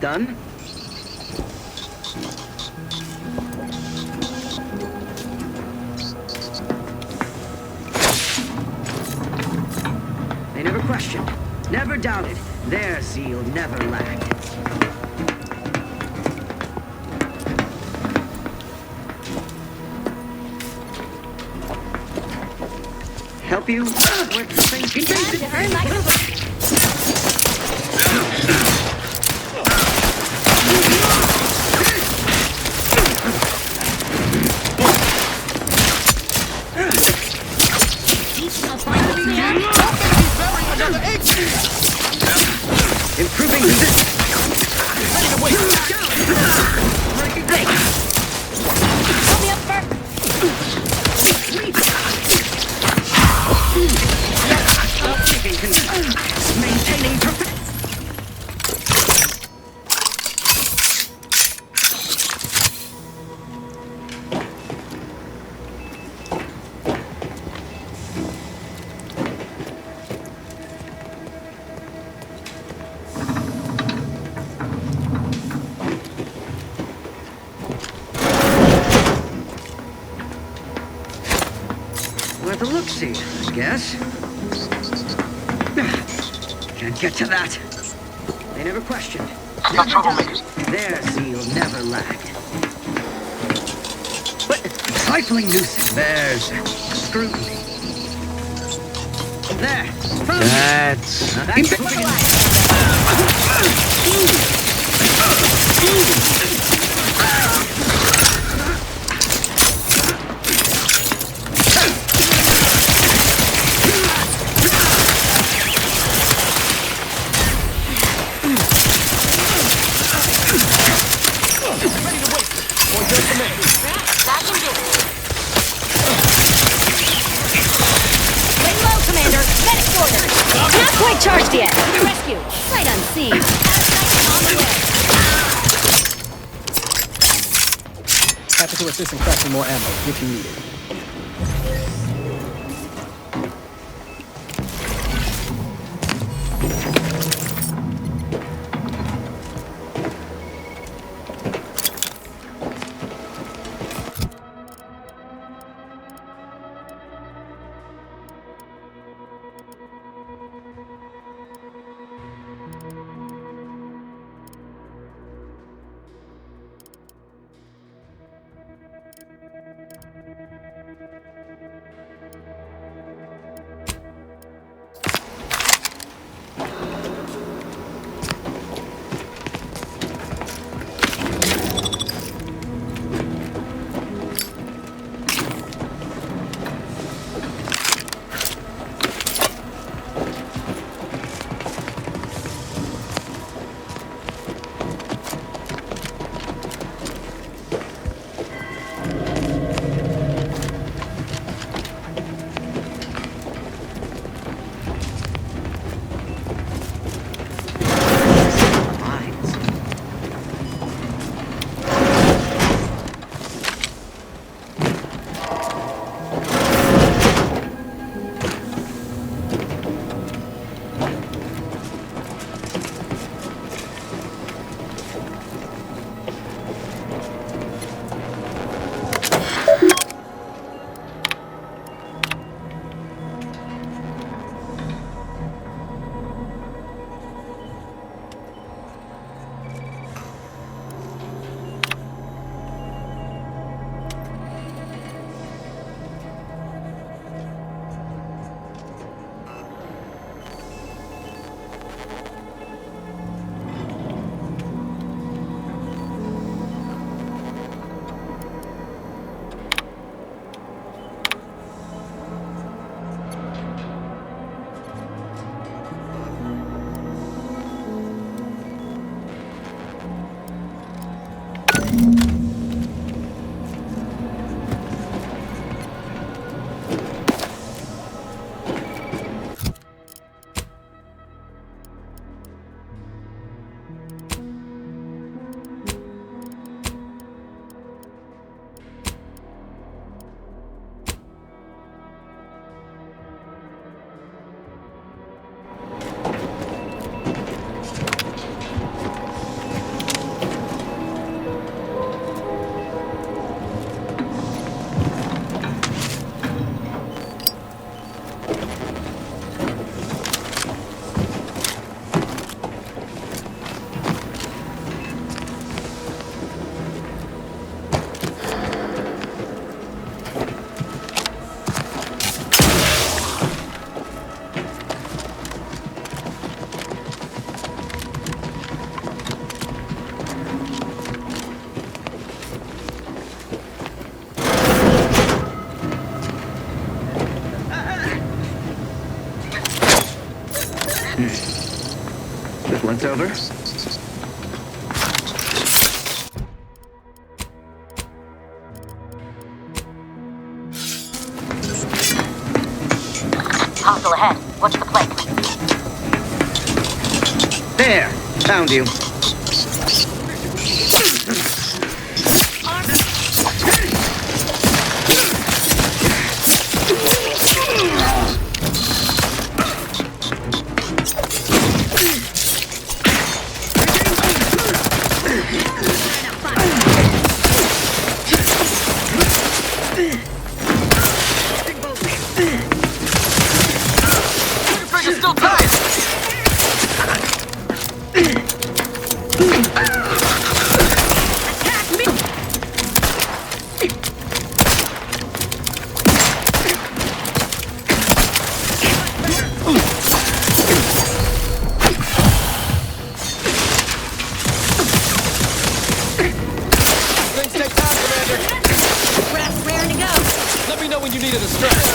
done? They never questioned, never doubted. Their zeal never lacked. Help you with something? Improving resistance. Ready to wait. Help me up first. Maintaining perfect. Worth a look-see, I guess. Can't get to that. They never questioned. Never doubted. Their zeal never lacked. But trifling nuisance. There's scrutiny. There. That's... Not quite charged yet. Rescue. Sight unseen. On the way. Happy to assist in crafting more ammo if you need it. Once over. Hostile ahead. Watch the flank. There! Found you. Trigger's still tied! Things take time, Commander. Craft's raring to go. Let me know when you need a distraction.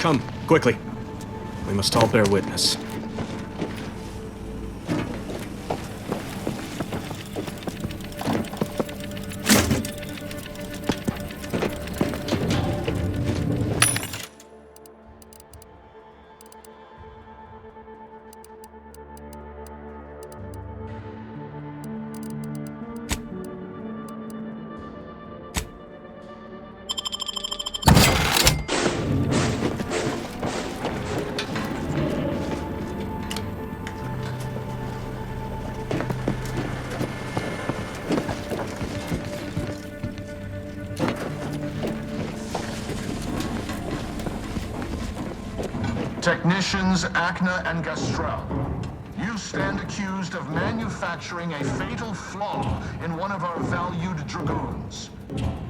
Come, quickly. We must all bear witness. Technicians Acna and Gastrell, you stand accused of manufacturing a fatal flaw in one of our valued dragoons.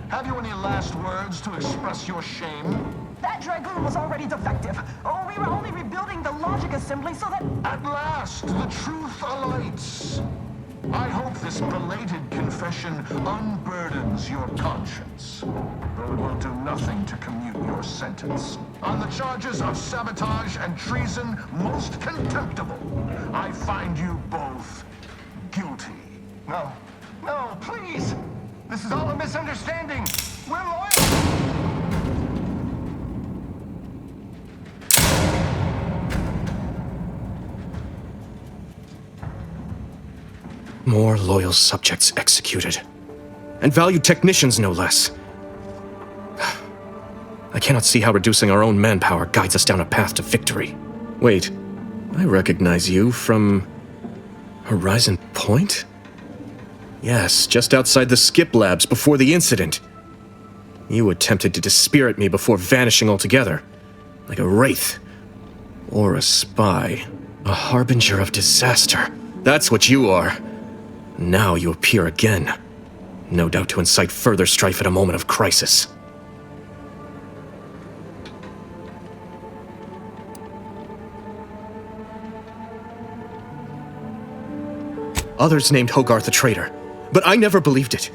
Have you any last words to express your shame? That dragoon was already defective. Oh, we were only rebuilding the logic assembly so that... At last, the truth alights. I hope this belated confession unburdens your conscience, though it will do nothing to commute your sentence. On the charges of sabotage and treason, most contemptible, I find you both guilty. No, no, please! This is all a misunderstanding. We're loyal! More loyal subjects executed. And valued technicians, no less. I cannot see how reducing our own manpower guides us down a path to victory. Wait, I recognize you from... Horizon Point? Yes, just outside the skip labs before the incident. You attempted to dispirit me before vanishing altogether. Like a wraith. Or a spy. A harbinger of disaster. That's what you are. Now you appear again. No doubt to incite further strife at a moment of crisis. Others named Hogarth a traitor, but I never believed it.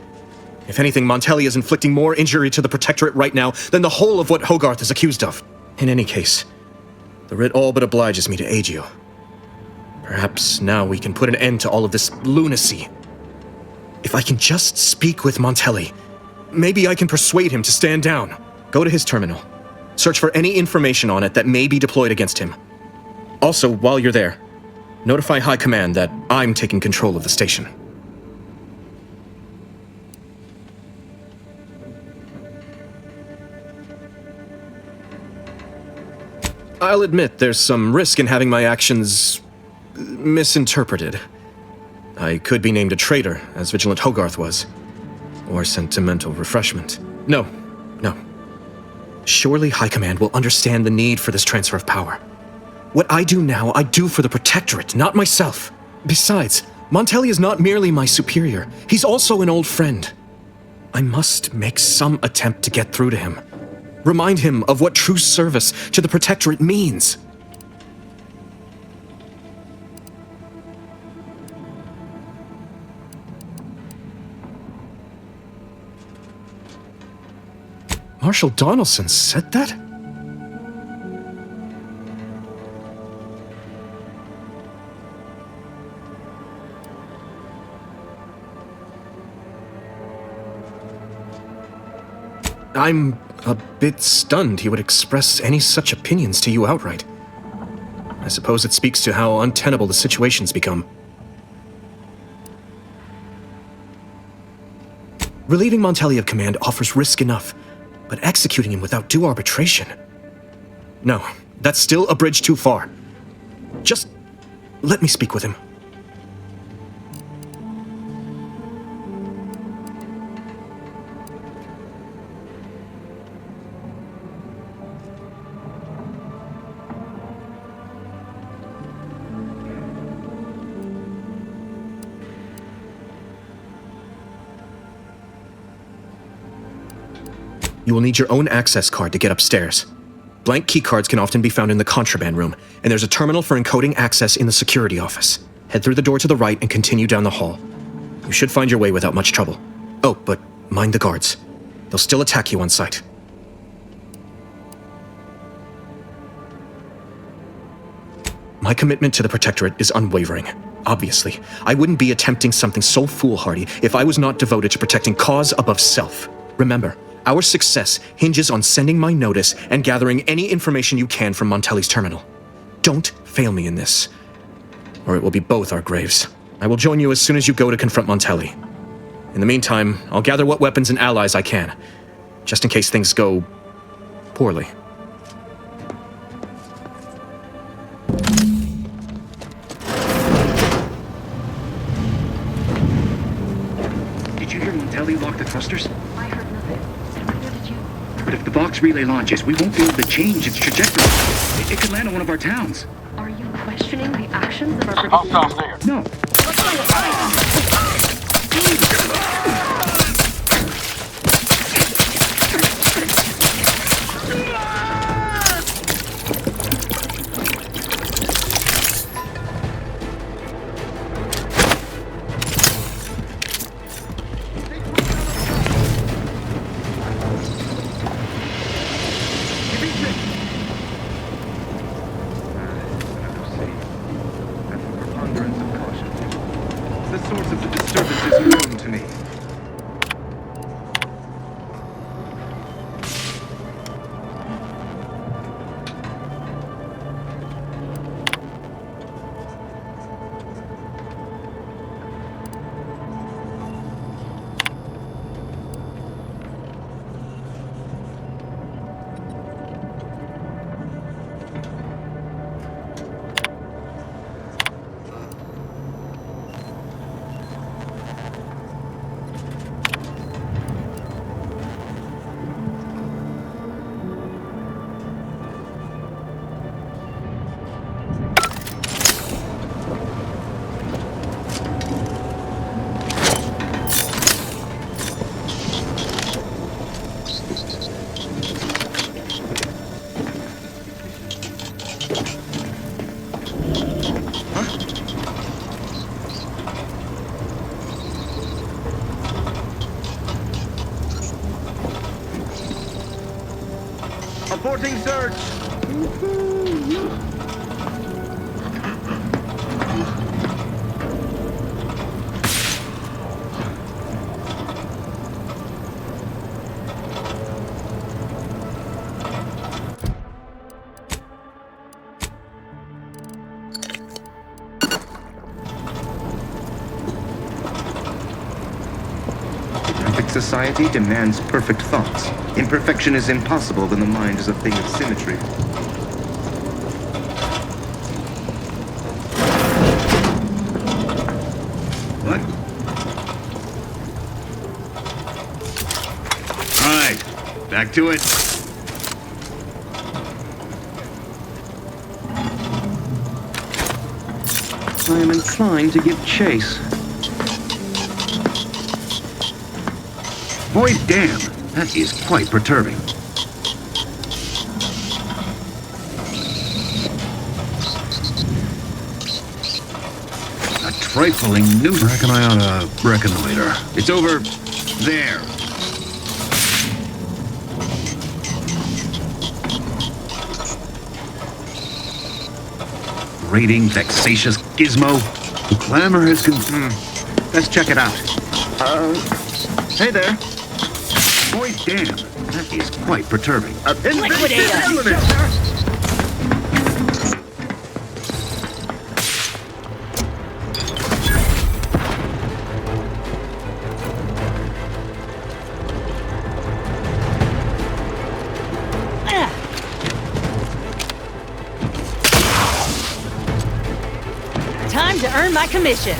If anything, Montelli is inflicting more injury to the Protectorate right now than the whole of what Hogarth is accused of. In any case, the writ all but obliges me to aid you. Perhaps now we can put an end to all of this lunacy. If I can just speak with Montelli, maybe I can persuade him to stand down. Go to his terminal. Search for any information on it that may be deployed against him. Also, while you're there, notify High Command that I'm taking control of the station. I'll admit there's some risk in having my actions misinterpreted. I could be named a traitor, as Vigilant Hogarth was. Or sentimental refreshment. No. Surely High Command will understand the need for this transfer of power. What I do now, I do for the Protectorate, not myself. Besides, Montelli is not merely my superior. He's also an old friend. I must make some attempt to get through to him. Remind him of what true service to the Protectorate means. Marshal Donaldson said that? I'm a bit stunned he would express any such opinions to you outright. I suppose it speaks to how untenable the situation's become. Relieving Montelli of command offers risk enough, but executing him without due arbitration? No, that's still a bridge too far. Just let me speak with him. You will need your own access card to get upstairs. Blank keycards can often be found in the contraband room, and there's a terminal for encoding access in the security office. Head through the door to the right and continue down the hall. You should find your way without much trouble. Oh, but mind the guards. They'll still attack you on sight. My commitment to the Protectorate is unwavering. Obviously, I wouldn't be attempting something so foolhardy if I was not devoted to protecting cause above self. Remember, our success hinges on sending my notice and gathering any information you can from Montelli's terminal. Don't fail me in this, or it will be both our graves. I will join you as soon as you go to confront Montelli. In the meantime, I'll gather what weapons and allies I can, just in case things go poorly. Did you hear Montelli lock the thrusters? I heard nothing. Where did you... But if the box relay launches, we won't be able to change its trajectory. It could land on one of our towns. Are you questioning the actions of our... Hostiles there. No. The source of the disturbance is known to me. Aborting search! Perfect society demands perfect thoughts. Imperfection is impossible when the mind is a thing of symmetry. What? All right, back to it. I am inclined to give chase. Boy, damn, that is quite perturbing. A trifling new... Reckon I ought to reconnoiter. It's over there. Grating, vexatious gizmo. The clamor has Let's check it out. Hey there. Boy, damn, that is quite perturbing. Liquidate us. Time to earn my commission.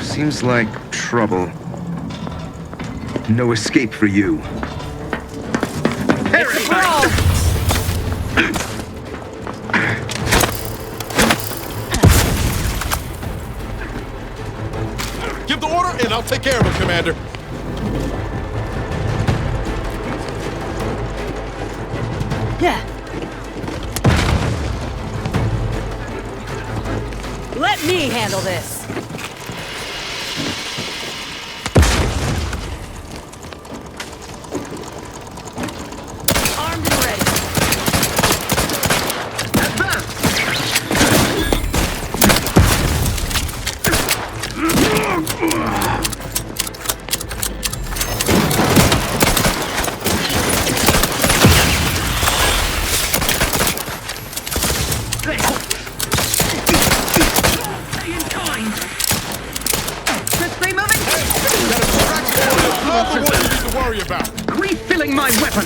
Seems like trouble. No escape for you. It's a brawl. Give the order, and I'll take care of it, Commander. Yeah. Let me handle this. Armed and ready. Not the one you need to worry about. Refilling my weapon!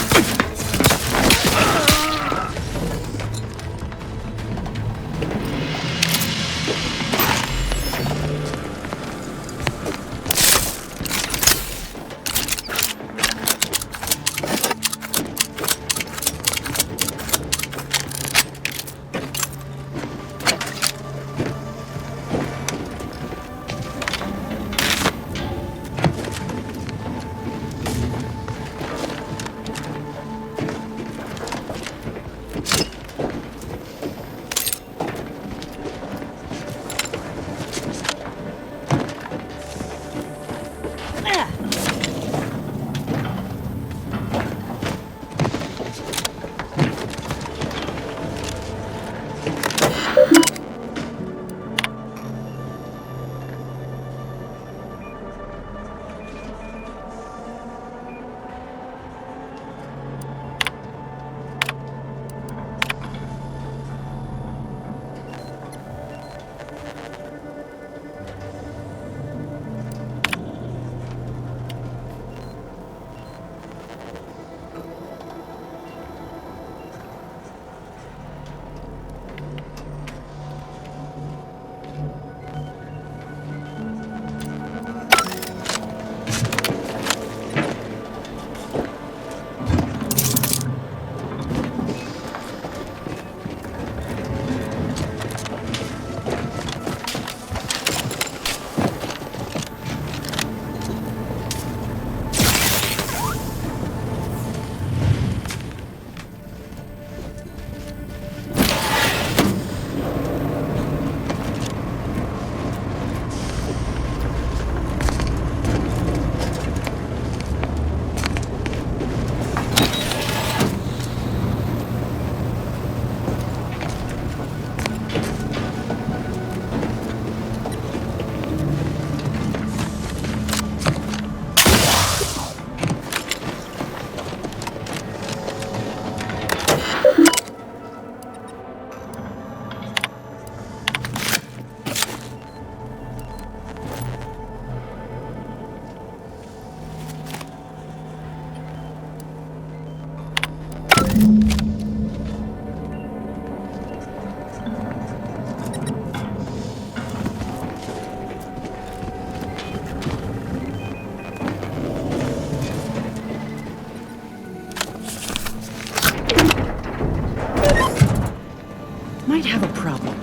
Might have a problem.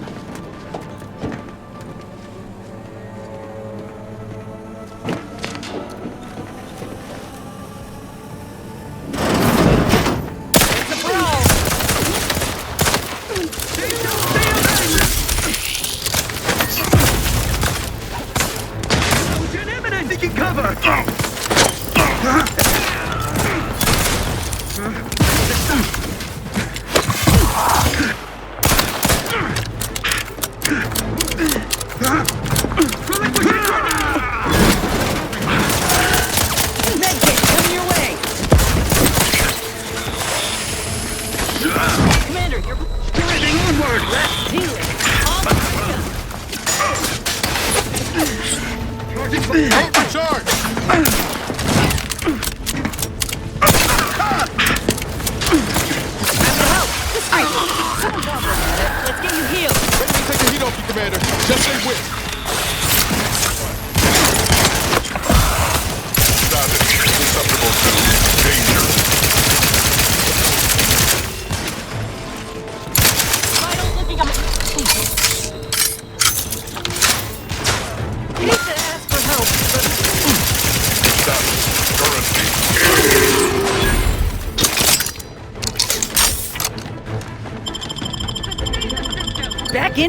You need to ask for help.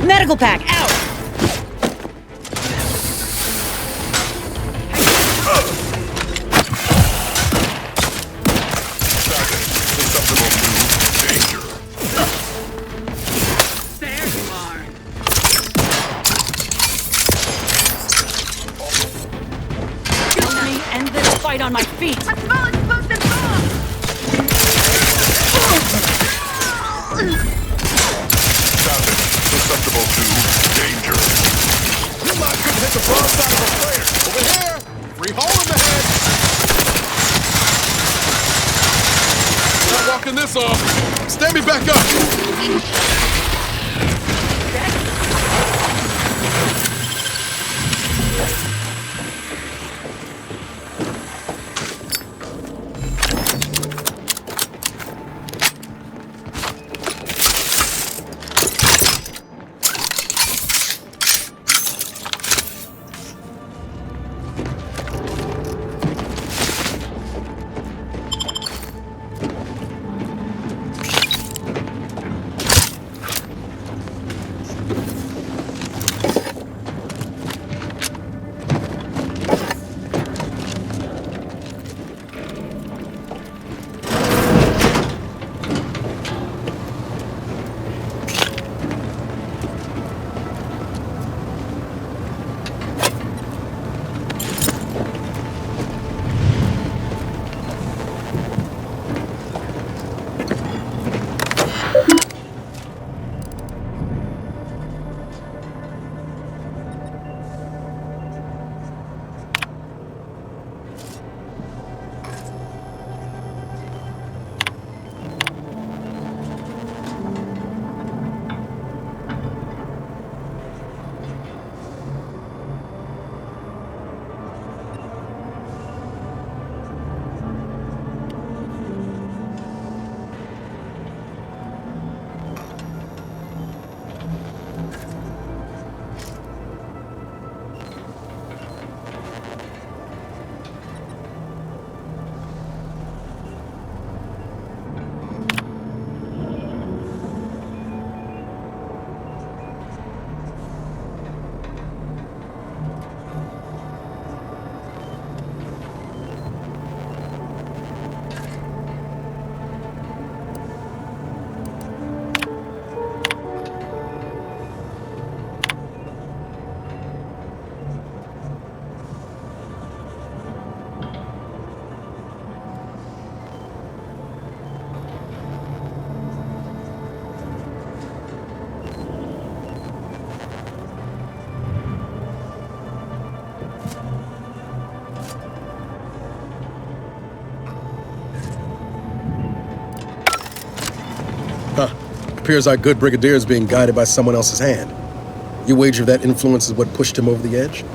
Urgent medical pack, out! There you are. Help me end this fight on my feet! A small explosive bomb! Susceptible to danger. You might could hit the broad side of a player. Over here! Free hole in the head! Not walking this off. Stand me back up! Appears our good brigadier is being guided by someone else's hand. You wager that influence is what pushed him over the edge?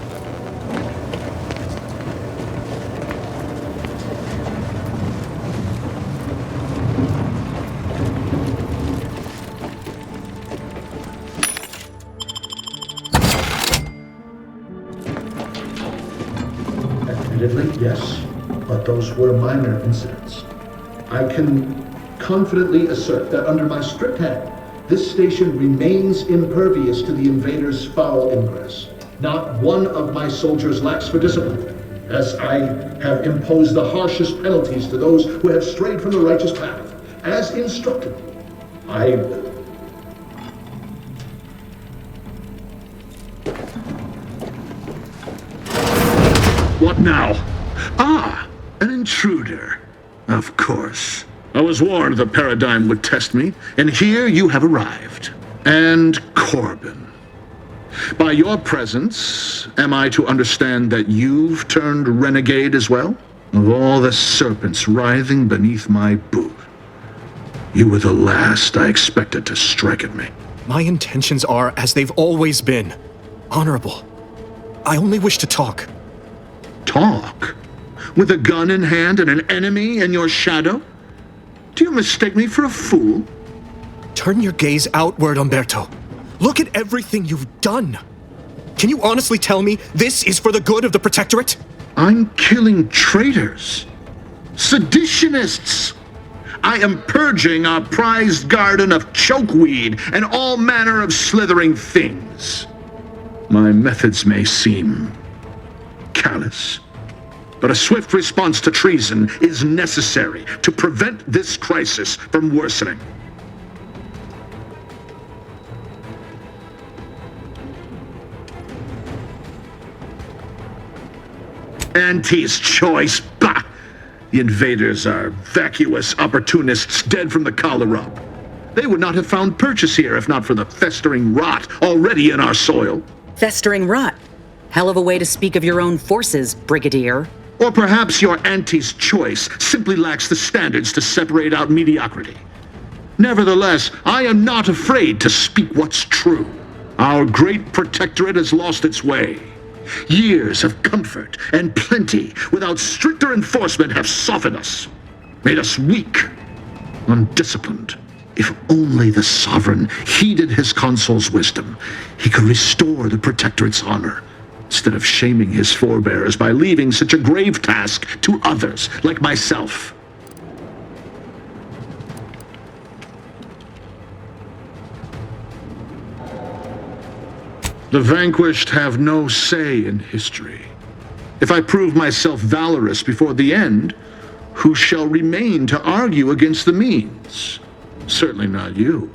Admittedly, yes, but those were minor incidents. I can confidently assert that under my strict hand, this station remains impervious to the invaders' foul ingress. Not one of my soldiers lacks for discipline, as I have imposed the harshest penalties to those who have strayed from the righteous path. As instructed, What now? Ah, an intruder. Of course. I was warned the paradigm would test me, and here you have arrived. And Corbin. By your presence, am I to understand that you've turned renegade as well? Of all the serpents writhing beneath my boot, you were the last I expected to strike at me. My intentions are as they've always been. Honorable. I only wish to talk. Talk? With a gun in hand and an enemy in your shadow? Do you mistake me for a fool? Turn your gaze outward, Umberto. Look at everything you've done. Can you honestly tell me this is for the good of the Protectorate? I'm killing traitors. Seditionists. I am purging our prized garden of chokeweed and all manner of slithering things. My methods may seem callous, but a swift response to treason is necessary to prevent this crisis from worsening. Auntie's choice, bah! The invaders are vacuous opportunists dead from the collar up. They would not have found purchase here if not for the festering rot already in our soil. Festering rot? Hell of a way to speak of your own forces, Brigadier. Or perhaps your auntie's choice simply lacks the standards to separate out mediocrity. Nevertheless, I am not afraid to speak what's true. Our great protectorate has lost its way. Years of comfort and plenty without stricter enforcement have softened us, made us weak, undisciplined. If only the sovereign heeded his consul's wisdom, he could restore the protectorate's honor, instead of shaming his forebears by leaving such a grave task to others like myself. The vanquished have no say in history. If I prove myself valorous before the end, who shall remain to argue against the means? Certainly not you.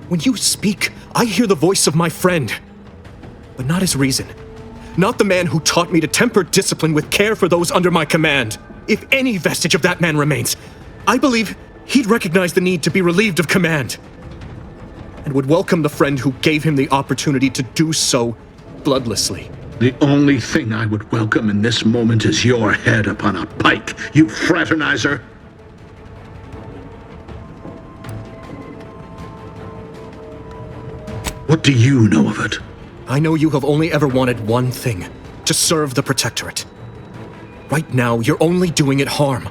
When you speak, I hear the voice of my friend, but not his reason. Not the man who taught me to temper discipline with care for those under my command. If any vestige of that man remains, I believe he'd recognize the need to be relieved of command, and would welcome the friend who gave him the opportunity to do so bloodlessly. The only thing I would welcome in this moment is your head upon a pike, you fraternizer. What do you know of it? I know you have only ever wanted one thing, to serve the Protectorate. Right now, you're only doing it harm.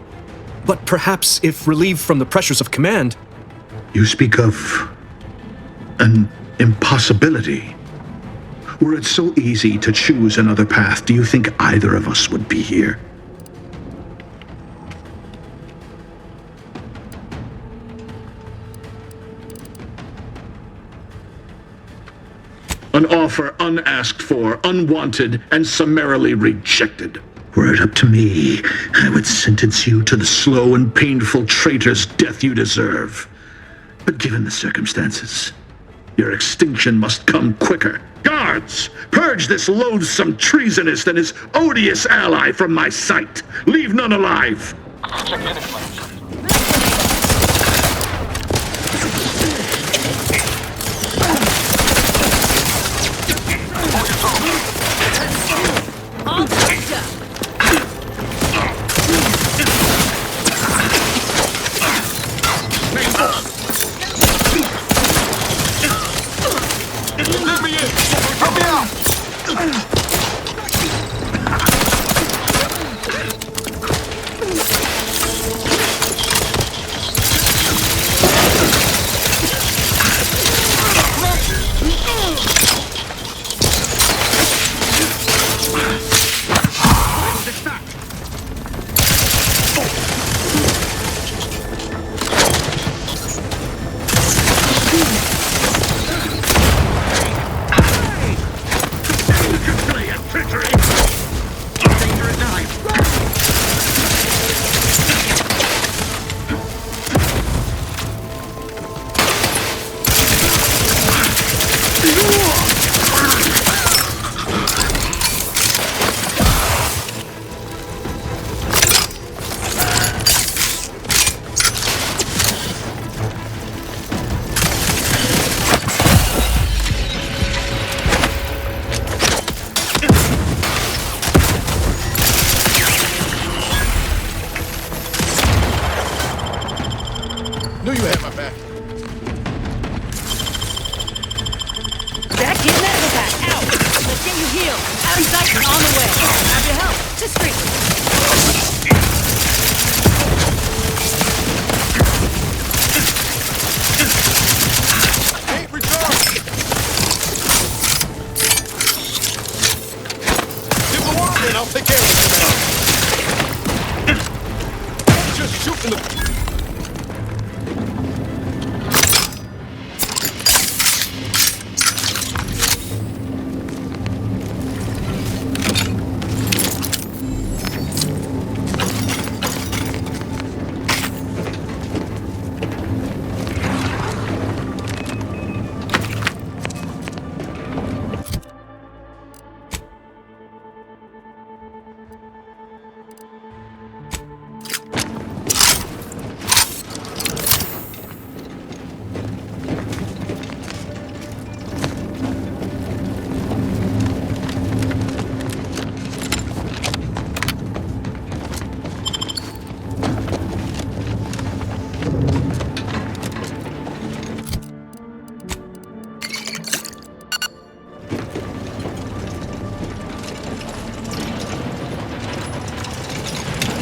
But perhaps if relieved from the pressures of command... You speak of an impossibility. Were it so easy to choose another path, do you think either of us would be here? An offer unasked for, unwanted, and summarily rejected. Were it up to me, I would sentence you to the slow and painful traitor's death you deserve. But given the circumstances, your extinction must come quicker. Guards, purge this loathsome treasonist and his odious ally from my sight. Leave none alive.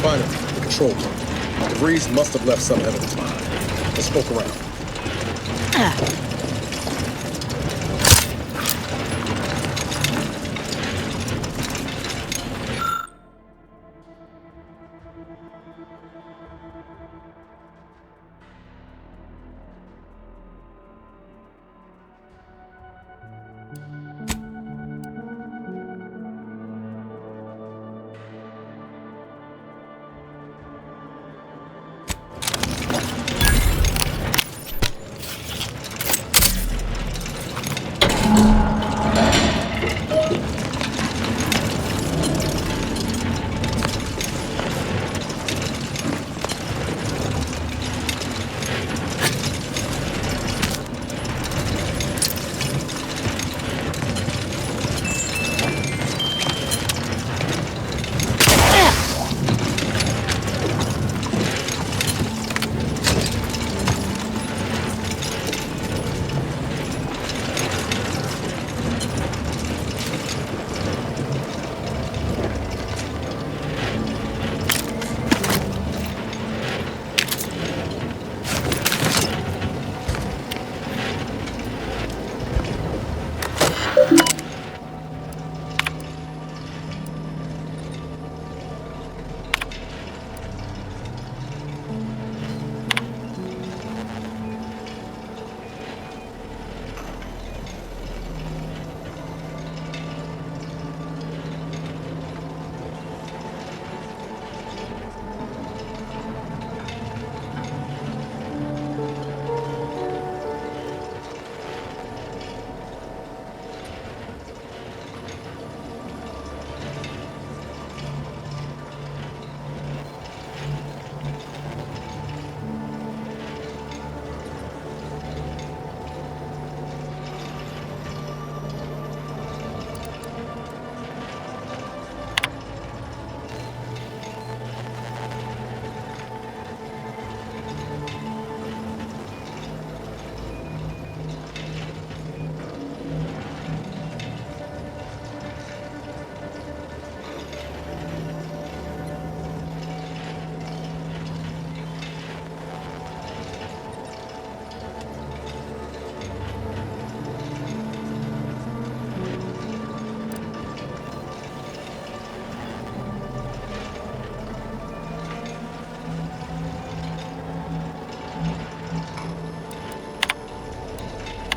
Finally, the control room. DeVries must have left some evidence behind. Let's poke around.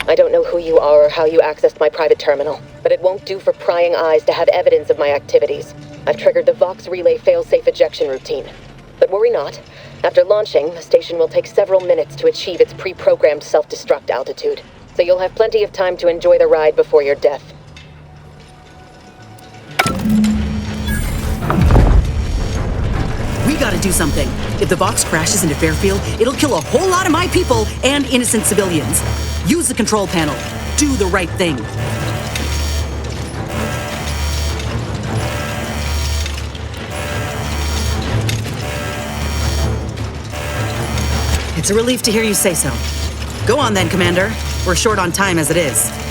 I don't know who you are or how you accessed my private terminal, but it won't do for prying eyes to have evidence of my activities. I've triggered the Vox Relay fail-safe ejection routine. But worry not. After launching, the station will take several minutes to achieve its pre-programmed self-destruct altitude, so you'll have plenty of time to enjoy the ride before your death. We gotta do something. If the Vox crashes into Fairfield, it'll kill a whole lot of my people and innocent civilians. Use the control panel. Do the right thing. It's a relief to hear you say so. Go on then, Commander. We're short on time as it is.